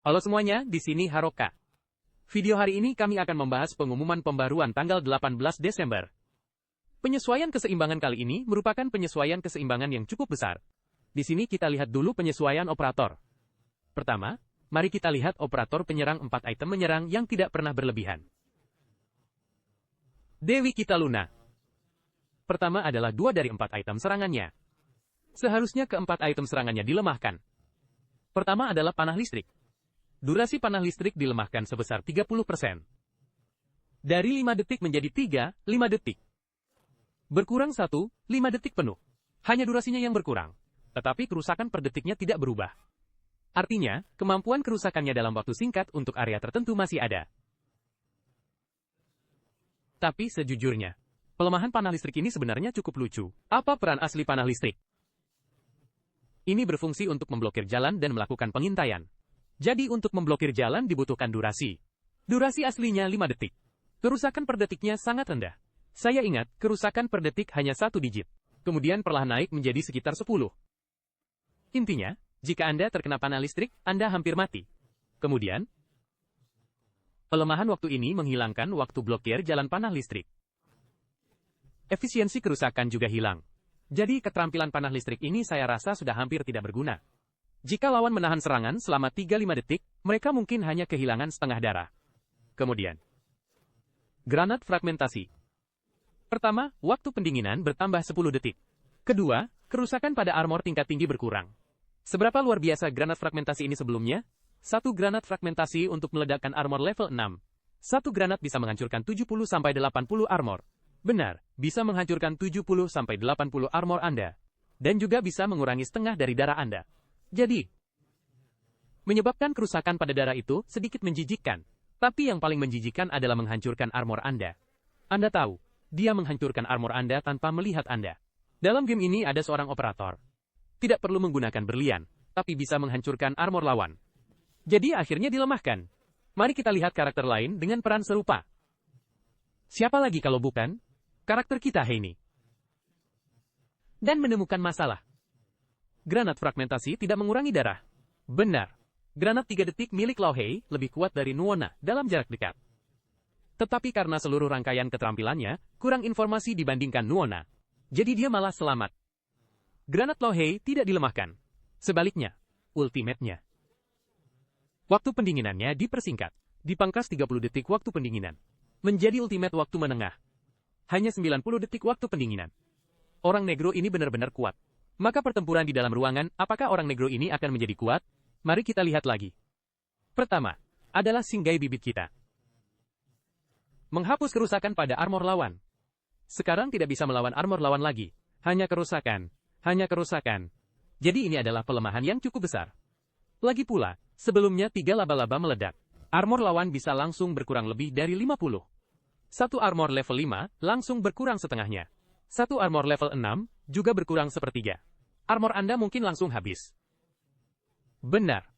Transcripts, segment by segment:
Halo semuanya, di sini Haroka. Video hari ini kami akan membahas pengumuman pembaruan tanggal 18 Desember. Penyesuaian keseimbangan kali ini merupakan penyesuaian keseimbangan yang cukup besar. Di sini kita lihat dulu penyesuaian operator. Pertama, mari kita lihat operator penyerang 4 item menyerang yang tidak pernah berlebihan. Dewi Kita Luna. Pertama adalah 2 dari 4 item serangannya. Seharusnya keempat item serangannya dilemahkan. Pertama adalah panah listrik. Durasi panah listrik dilemahkan sebesar 30%. Dari 5 detik menjadi 5 detik. Berkurang 5 detik penuh. Hanya durasinya yang berkurang. Tetapi kerusakan per detiknya tidak berubah. Artinya, kemampuan kerusakannya dalam waktu singkat untuk area tertentu masih ada. Tapi sejujurnya, pelemahan panah listrik ini sebenarnya cukup lucu. Apa peran asli panah listrik? Ini berfungsi untuk memblokir jalan dan melakukan pengintaian. Jadi untuk memblokir jalan dibutuhkan durasi. Durasi aslinya 5 detik. Kerusakan per detiknya sangat rendah. Saya ingat, kerusakan per detik hanya 1 digit. Kemudian perlahan naik menjadi sekitar 10. Intinya, jika Anda terkena panah listrik, Anda hampir mati. Kemudian, pelemahan waktu ini menghilangkan waktu blokir jalan panah listrik. Efisiensi kerusakan juga hilang. Jadi keterampilan panah listrik ini saya rasa sudah hampir tidak berguna. Jika lawan menahan serangan selama 3-5 detik, mereka mungkin hanya kehilangan setengah darah. Kemudian, granat fragmentasi. Pertama, waktu pendinginan bertambah 10 detik. Kedua, kerusakan pada armor tingkat tinggi berkurang. Seberapa luar biasa granat fragmentasi ini sebelumnya? 1 granat fragmentasi untuk meledakkan armor level 6. 1 granat bisa menghancurkan 70-80 armor. Benar, bisa menghancurkan 70-80 armor Anda. Dan juga bisa mengurangi setengah dari darah Anda. Jadi, menyebabkan kerusakan pada darah itu sedikit menjijikkan. Tapi yang paling menjijikkan adalah menghancurkan armor Anda. Anda tahu, dia menghancurkan armor Anda tanpa melihat Anda. Dalam game ini ada seorang operator. Tidak perlu menggunakan berlian, tapi bisa menghancurkan armor lawan. Jadi akhirnya dilemahkan. Mari kita lihat karakter lain dengan peran serupa. Siapa lagi kalau bukan karakter kita Heini. Dan menemukan masalah. Granat fragmentasi tidak mengurangi darah. Benar. Granat 3 detik milik Lao Hei lebih kuat dari Nuona dalam jarak dekat. Tetapi karena seluruh rangkaian keterampilannya kurang informasi dibandingkan Nuona, jadi dia malah selamat. Granat Lao Hei tidak dilemahkan. Sebaliknya, ultimate-nya. Waktu pendinginannya dipersingkat. Dipangkas 30 detik waktu pendinginan. Menjadi ultimate waktu menengah. Hanya 90 detik waktu pendinginan. Orang negro ini benar-benar kuat. Maka pertempuran di dalam ruangan, apakah orang negro ini akan menjadi kuat? Mari kita lihat lagi. Pertama, adalah singgai bibit kita. Menghapus kerusakan pada armor lawan. Sekarang tidak bisa melawan armor lawan lagi. Hanya kerusakan. Hanya kerusakan. Jadi ini adalah pelemahan yang cukup besar. Lagi pula, sebelumnya 3 laba-laba meledak. Armor lawan bisa langsung berkurang lebih dari 50. 1 armor level 5 langsung berkurang setengahnya. 1 armor level 6 juga berkurang sepertiga. Armor Anda mungkin langsung habis. Benar.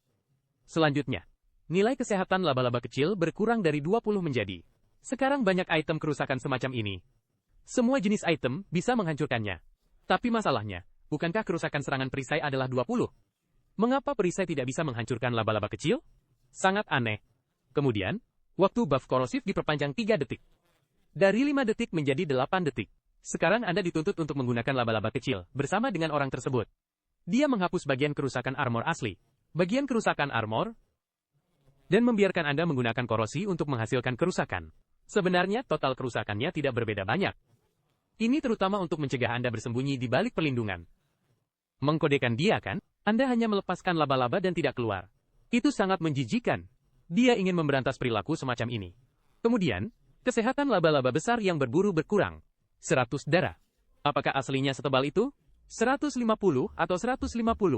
Selanjutnya, nilai kesehatan laba-laba kecil berkurang dari 20 menjadi. Sekarang banyak item kerusakan semacam ini. Semua jenis item bisa menghancurkannya. Tapi masalahnya, bukankah kerusakan serangan perisai adalah 20? Mengapa perisai tidak bisa menghancurkan laba-laba kecil? Sangat aneh. Kemudian, waktu buff korosif diperpanjang 3 detik. Dari 5 detik menjadi 8 detik. Sekarang Anda dituntut untuk menggunakan laba-laba kecil bersama dengan orang tersebut. Dia menghapus bagian kerusakan armor asli, bagian kerusakan armor, dan membiarkan Anda menggunakan korosi untuk menghasilkan kerusakan. Sebenarnya total kerusakannya tidak berbeda banyak. Ini terutama untuk mencegah Anda bersembunyi di balik perlindungan. Mengkodekan dia kan? Anda hanya melepaskan laba-laba dan tidak keluar. Itu sangat menjijikan. Dia ingin memberantas perilaku semacam ini. Kemudian, kesehatan laba-laba besar yang berburu berkurang. 100 darah. Apakah aslinya setebal itu? 150 atau 150,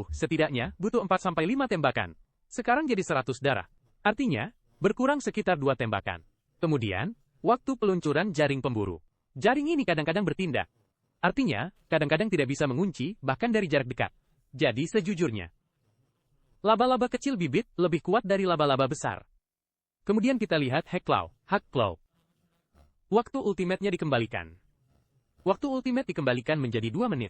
setidaknya butuh 4-5 tembakan. Sekarang jadi 100 darah. Artinya, berkurang sekitar 2 tembakan. Kemudian, waktu peluncuran jaring pemburu. Jaring ini kadang-kadang bertindak. Artinya, kadang-kadang tidak bisa mengunci, bahkan dari jarak dekat. Jadi sejujurnya, laba-laba kecil bibit lebih kuat dari laba-laba besar. Kemudian kita lihat Hack Claw. Waktu ultimate-nya dikembalikan. Waktu ultimate dikembalikan menjadi 2 menit.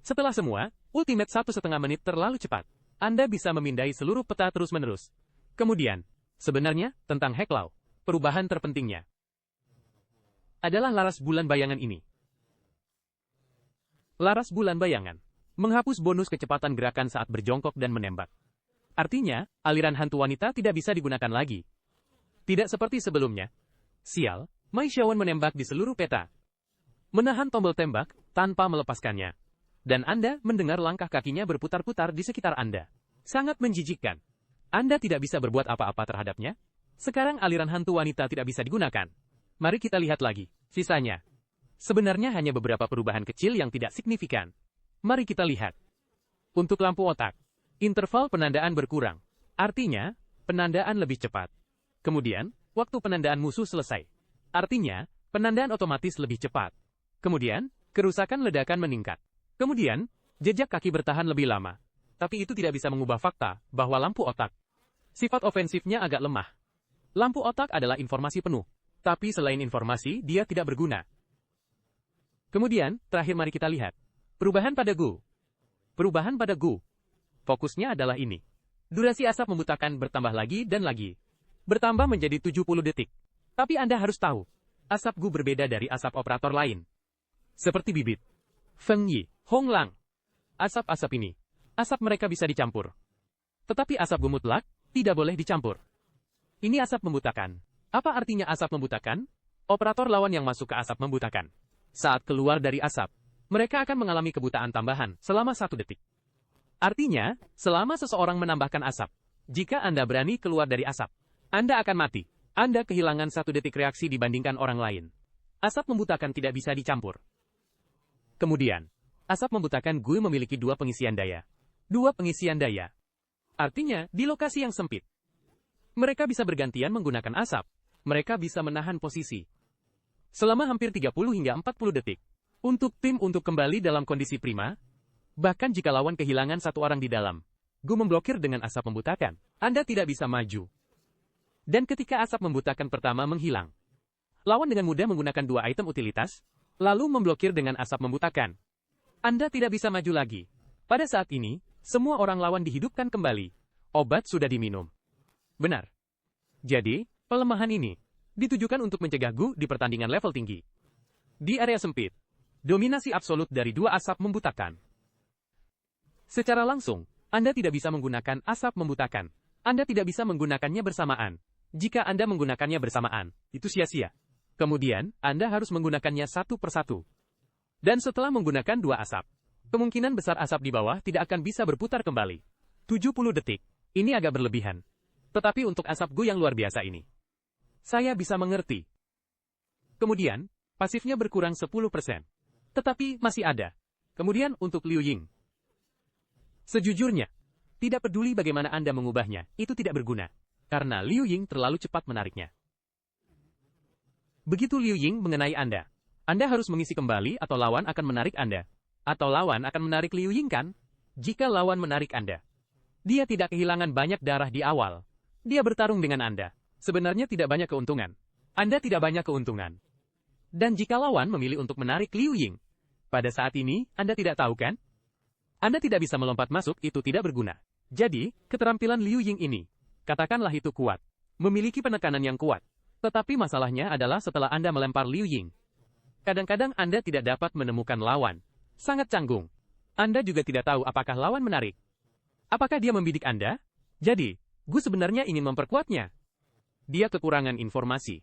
Setelah semua, ultimate 1,5 menit terlalu cepat. Anda bisa memindai seluruh peta terus-menerus. Kemudian, sebenarnya, tentang Heklau, perubahan terpentingnya adalah laras bulan bayangan ini. Laras bulan bayangan menghapus bonus kecepatan gerakan saat berjongkok dan menembak. Artinya, aliran hantu wanita tidak bisa digunakan lagi. Tidak seperti sebelumnya. Sial, Mei Xiaowen menembak di seluruh peta. Menahan tombol tembak, tanpa melepaskannya. Dan Anda mendengar langkah kakinya berputar-putar di sekitar Anda. Sangat menjijikkan. Anda tidak bisa berbuat apa-apa terhadapnya. Sekarang aliran hantu wanita tidak bisa digunakan. Mari kita lihat lagi, sisanya. Sebenarnya hanya beberapa perubahan kecil yang tidak signifikan. Mari kita lihat. Untuk lampu otak, interval penandaan berkurang. Artinya, penandaan lebih cepat. Kemudian, waktu penandaan musuh selesai. Artinya, penandaan otomatis lebih cepat. Kemudian, kerusakan ledakan meningkat. Kemudian, jejak kaki bertahan lebih lama. Tapi itu tidak bisa mengubah fakta bahwa lampu otak, sifat ofensifnya agak lemah. Lampu otak adalah informasi penuh. Tapi selain informasi, dia tidak berguna. Kemudian, terakhir mari kita lihat. Perubahan pada Gu. Perubahan pada Gu. Fokusnya adalah ini. Durasi asap membutakan bertambah lagi dan lagi. Bertambah menjadi 70 detik. Tapi Anda harus tahu, asap Gu berbeda dari asap operator lain. Seperti bibit, Feng Yi, Hong Lang. Asap-asap ini, asap mereka bisa dicampur. Tetapi asap Gu mutlak, tidak boleh dicampur. Ini asap membutakan. Apa artinya asap membutakan? Operator lawan yang masuk ke asap membutakan. Saat keluar dari asap, mereka akan mengalami kebutaan tambahan selama 1 detik. Artinya, selama seseorang menambahkan asap, jika Anda berani keluar dari asap, Anda akan mati. Anda kehilangan 1 detik reaksi dibandingkan orang lain. Asap membutakan tidak bisa dicampur. Kemudian, asap membutakan Gu memiliki 2 pengisian daya. 2 pengisian daya. Artinya, di lokasi yang sempit, mereka bisa bergantian menggunakan asap. Mereka bisa menahan posisi selama hampir 30 hingga 40 detik. Untuk tim untuk kembali dalam kondisi prima, bahkan jika lawan kehilangan 1 orang di dalam, Gu memblokir dengan asap membutakan. Anda tidak bisa maju. Dan ketika asap membutakan pertama menghilang, lawan dengan mudah menggunakan 2 item utilitas, lalu memblokir dengan asap membutakan. Anda tidak bisa maju lagi. Pada saat ini, semua orang lawan dihidupkan kembali. Obat sudah diminum. Benar. Jadi, pelemahan ini ditujukan untuk mencegah Gu di pertandingan level tinggi. Di area sempit, dominasi absolut dari 2 asap membutakan. Secara langsung, Anda tidak bisa menggunakan asap membutakan. Anda tidak bisa menggunakannya bersamaan. Jika Anda menggunakannya bersamaan, itu sia-sia. Kemudian, Anda harus menggunakannya satu persatu. Dan setelah menggunakan 2 asap, kemungkinan besar asap di bawah tidak akan bisa berputar kembali. 70 detik. Ini agak berlebihan. Tetapi untuk asap Gu yang luar biasa ini, saya bisa mengerti. Kemudian, pasifnya berkurang 10%. Tetapi masih ada. Kemudian untuk Liu Ying. Sejujurnya, tidak peduli bagaimana Anda mengubahnya, itu tidak berguna. Karena Liu Ying terlalu cepat menariknya. Begitu Liu Ying mengenai Anda harus mengisi kembali atau lawan akan menarik Anda. Atau lawan akan menarik Liu Ying kan? Jika lawan menarik Anda, dia tidak kehilangan banyak darah di awal. Dia bertarung dengan Anda. Sebenarnya tidak banyak keuntungan. Anda tidak banyak keuntungan. Dan jika lawan memilih untuk menarik Liu Ying, pada saat ini, Anda tidak tahu kan? Anda tidak bisa melompat masuk, itu tidak berguna. Jadi, keterampilan Liu Ying ini, katakanlah itu kuat, memiliki penekanan yang kuat. Tetapi masalahnya adalah setelah Anda melempar Liu Ying, kadang-kadang Anda tidak dapat menemukan lawan. Sangat canggung. Anda juga tidak tahu apakah lawan menarik. Apakah dia membidik Anda? Jadi, Gu sebenarnya ingin memperkuatnya. Dia kekurangan informasi.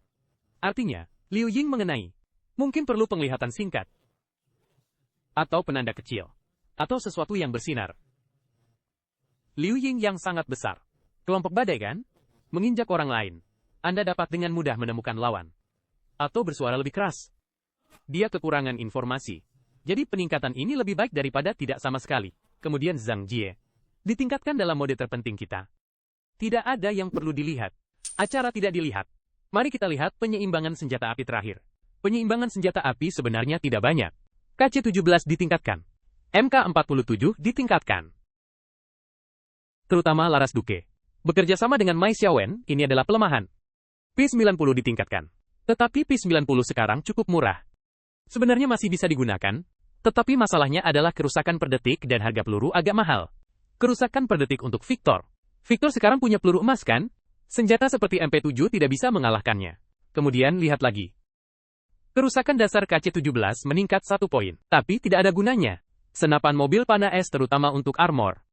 Artinya, Liu Ying mengenai. Mungkin perlu penglihatan singkat. Atau penanda kecil. Atau sesuatu yang bersinar. Liu Ying yang sangat besar. Kelompok badai kan? Menginjak orang lain. Anda dapat dengan mudah menemukan lawan. Atau bersuara lebih keras. Dia kekurangan informasi. Jadi peningkatan ini lebih baik daripada tidak sama sekali. Kemudian Zhang Jie. Ditingkatkan dalam mode terpenting kita. Tidak ada yang perlu dilihat. Acara tidak dilihat. Mari kita lihat penyeimbangan senjata api terakhir. Penyeimbangan senjata api sebenarnya tidak banyak. KC-17 ditingkatkan. MK-47 ditingkatkan. Terutama Laras Duke. Bekerja sama dengan Mei Xiaowen, ini adalah pelemahan. P-90 ditingkatkan. Tetapi P-90 sekarang cukup murah. Sebenarnya masih bisa digunakan, tetapi masalahnya adalah kerusakan per detik dan harga peluru agak mahal. Kerusakan per detik untuk Victor. Victor sekarang punya peluru emas kan? Senjata seperti MP7 tidak bisa mengalahkannya. Kemudian lihat lagi. Kerusakan dasar KC-17 meningkat 1 poin, tapi tidak ada gunanya. Senapan mobil panah es terutama untuk armor.